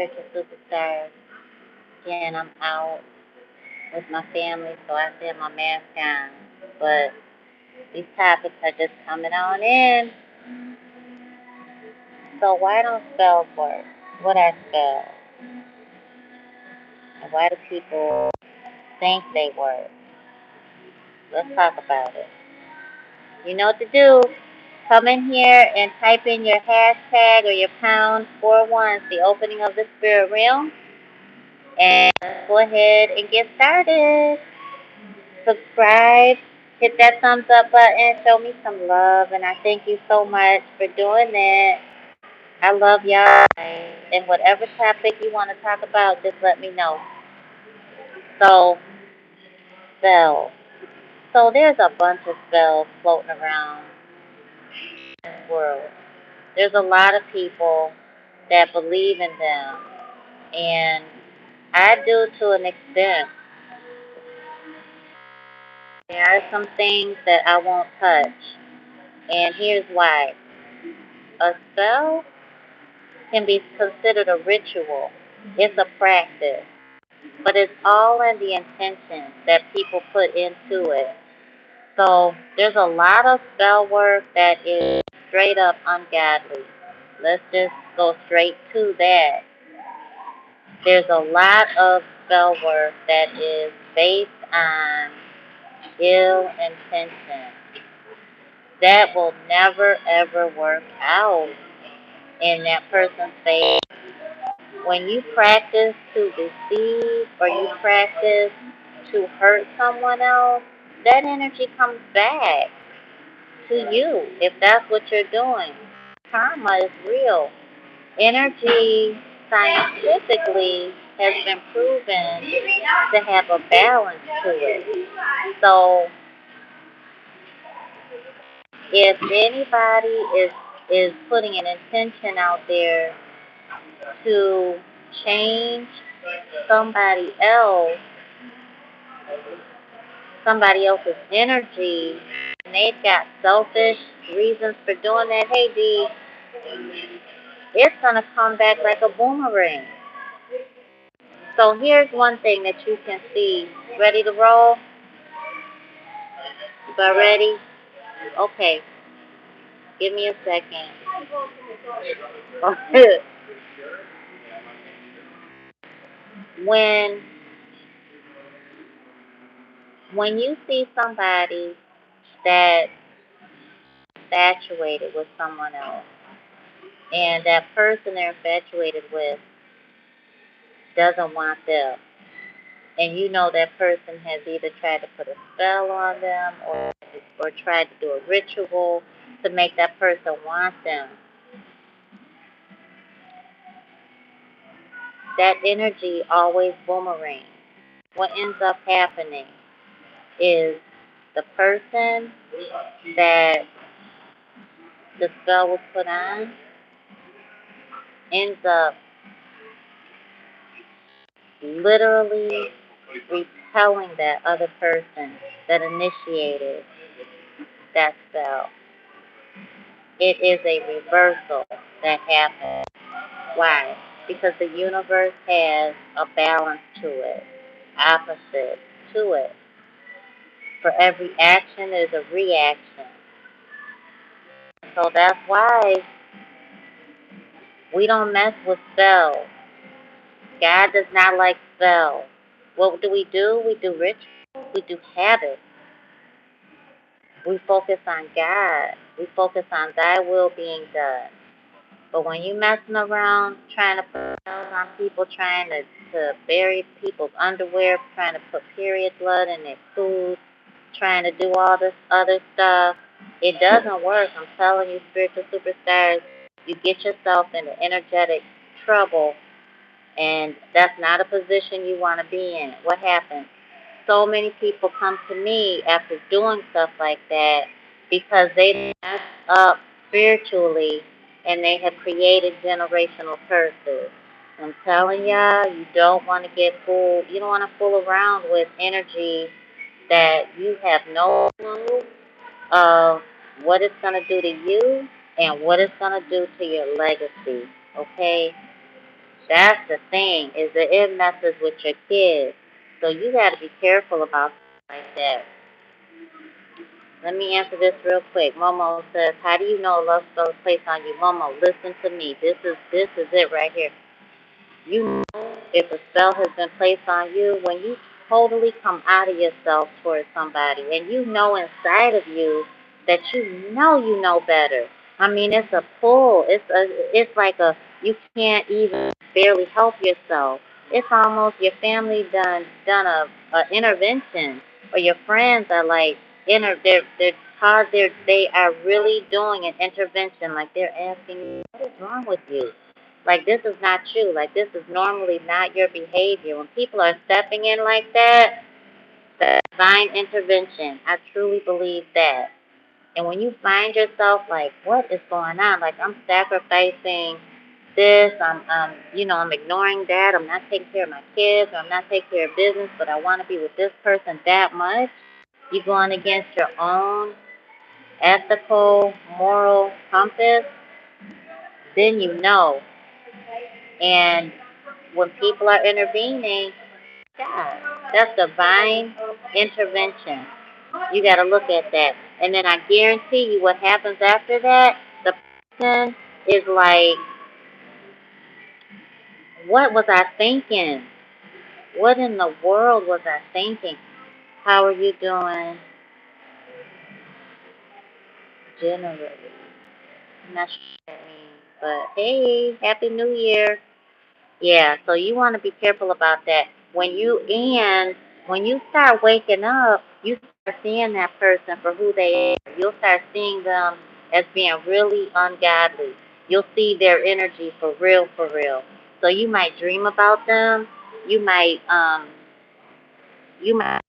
spiritual superstars. Again, I'm out with my family, so I still have my mask on. But these topics are just coming on in. So why don't spells work? What are spells? And why do people think they work? Let's talk about it. You know what to do. Come in here and type in your hashtag or your pound 41, the opening of the spirit realm. And let's go ahead and get started. Subscribe, hit that thumbs up button, show me some love, and I thank you so much for doing that. I love y'all, and whatever topic you want to talk about, just let me know. So, spells. So there's a bunch of spells floating around this world. There's a lot of people that believe in them, and I do to an extent. There are some things that I won't touch, and here's why. A spell can be considered a ritual. It's a practice, but it's all in the intention that people put into it. So there's a lot of spell work that is straight up ungodly. Let's just go straight to that. There's a lot of spell work that is based on ill intention. That will never ever work out in that person's favor. When you practice to deceive or you practice to hurt someone else, that energy comes back to you if that's what you're doing. Karma is real. Energy scientifically has been proven to have a balance to it. So if anybody is putting an intention out there to change somebody else, somebody else's energy, and they've got selfish reasons for doing that, hey D, it's gonna come back like a boomerang. So here's one thing that you can see. Ready to roll? You got ready? Okay. Give me a second. when when you see somebody that's infatuated with someone else, and that person they're infatuated with doesn't want them, and you know that person has either tried to put a spell on them or tried to do a ritual to make that person want them, that energy always boomerangs. What ends up happening is the person that the spell was put on ends up literally repelling that other person that initiated that spell. It is a reversal that happens. Why? Because the universe has a balance to it, opposite to it. For every action, there's a reaction. So that's why we don't mess with spells. God does not like spells. What do? We do rituals, we do habits. We focus on God. We focus on thy will being done. But when you messing around trying to put spells on people, trying to bury people's underwear, trying to put period blood in their food, trying to do all this other stuff, it doesn't work. I'm telling you, spiritual superstars, you get yourself into energetic trouble, and that's not a position you want to be in. What happens? So many people come to me after doing stuff like that because they messed up spiritually and they have created generational curses. I'm telling ya, you don't want to get fooled. You don't want to fool around with energy that you have no clue of what it's going to do to you and what it's going to do to your legacy. Okay? That's the thing, is that it messes with your kids. So you gotta be careful about stuff like that. Let me answer this real quick. Momo says, how do you know a love spell is placed on you? Momo, listen to me. This is it right here. You know if a spell has been placed on you when you totally come out of yourself towards somebody and you know inside of you that you know better. I mean, it's a pull. It's like you can't even barely help yourself. It's almost your family done a intervention, or your friends are like they are really doing an intervention, like they're asking, what is wrong with you? Like, this is not you. Like, this is normally not your behavior. When people are stepping in like that, the divine intervention. I truly believe that. And when you find yourself like, what is going on? Like, I'm sacrificing this. I'm ignoring that. I'm not taking care of my kids. Or I'm not taking care of business, but I want to be with this person that much. You're going against your own ethical, moral compass. Then you know. And when people are intervening, God, that's divine intervention. You got to look at that. And then I guarantee you what happens after that, the person is like, what was I thinking? What in the world was I thinking? How are you doing generally? I'm not sure what that means, but hey, Happy New Year. Yeah, so you want to be careful about that. When you start waking up, you start seeing that person for who they are. You'll start seeing them as being really ungodly. You'll see their energy for real, for real. So you might dream about them. You might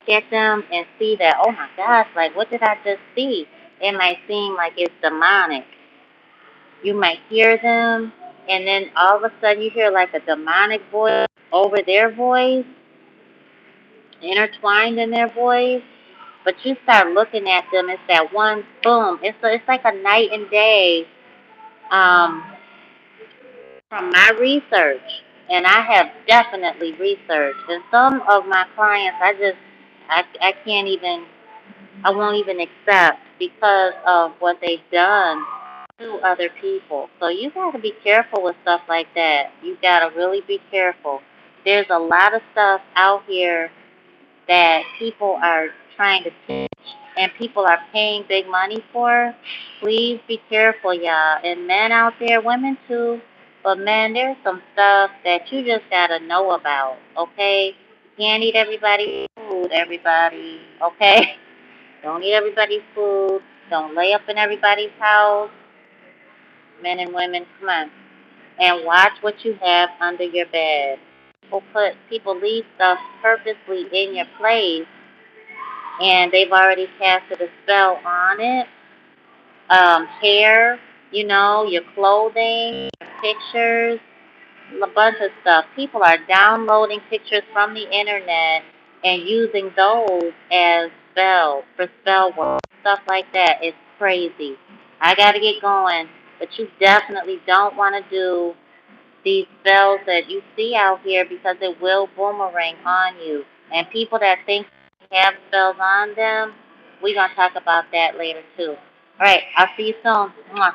get them and see that, oh my gosh, like what did I just see? It might seem like it's demonic. You might hear them, and then all of a sudden you hear like a demonic voice over their voice, intertwined in their voice. But you start looking at them, it's that one boom. It's like a night and day um, from my research. And I have definitely researched. And some of my clients, I can't even, I won't even accept because of what they've done to other people. So you got to be careful with stuff like that. You got to really be careful. There's a lot of stuff out here that people are trying to teach and people are paying big money for. Please be careful, y'all. And men out there, women too. But men, there's some stuff that you just got to know about, okay? You can't eat everybody's food, everybody, okay? Don't eat everybody's food. Don't lay up in everybody's house. Men and women, come on. And watch what you have under your bed. People leave stuff purposely in your place, and they've already casted a spell on it. Hair, your clothing, your pictures, a bunch of stuff. People are downloading pictures from the internet and using those as spells for spell work, stuff like that. It's crazy. I got to get going, but you definitely don't want to do these spells that you see out here because it will boomerang on you. And people that think they have spells on them, we're going to talk about that later too. All right, I'll see you soon. Mwah.